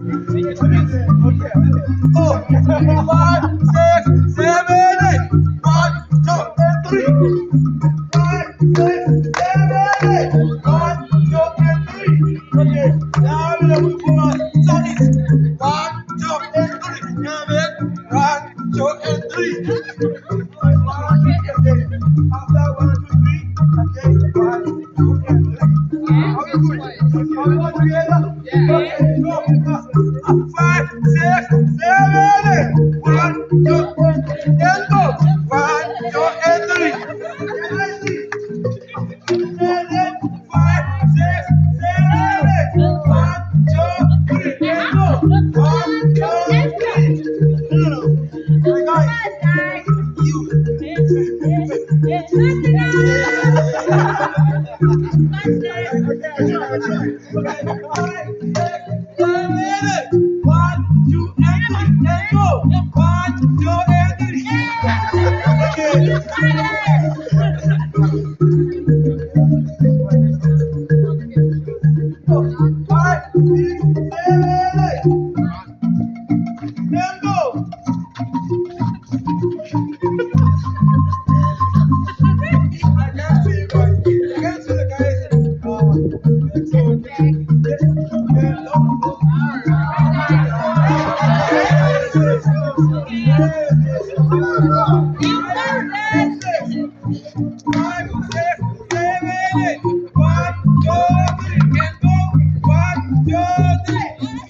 Oh, 5, 6, 7, 8. 1, 2, and 3. 5, 6, 7, 8. 1, 2, and 3. Okay, now we're looking for Chinese. 1, 2, and 3. Now then, 1, 2, and 3. Okay, after 1, 2, 3. Okay, 1, 2, and 3. How you doing? Are we all together? Okay, go. 5, 6, 7, 8. 1, 2, and go. 1, 2, and 3. Can I see? 5, 6, 7, 8. 1, 2, 3, and go. 1, 2, 3. No, guys,